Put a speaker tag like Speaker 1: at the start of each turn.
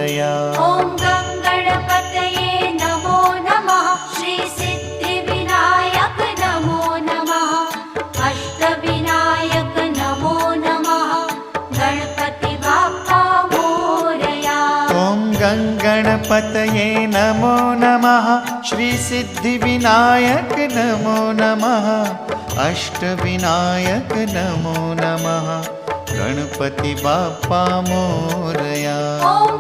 Speaker 1: मोरया।
Speaker 2: ॐ गङ्गणपतये नमो नमः। श्रीसिद्धिविनायक नमो नमः। अष्टविनायक नमो नमः। गणपति बाप्पा मोरया।
Speaker 1: ॐ गङ्गणपतये नमो नमः। श्रीसिद्धिविनायक नमो नमः। अष्टविनायक नमो नमः। गणपति बाप्पा मोरया।
Speaker 2: ॐ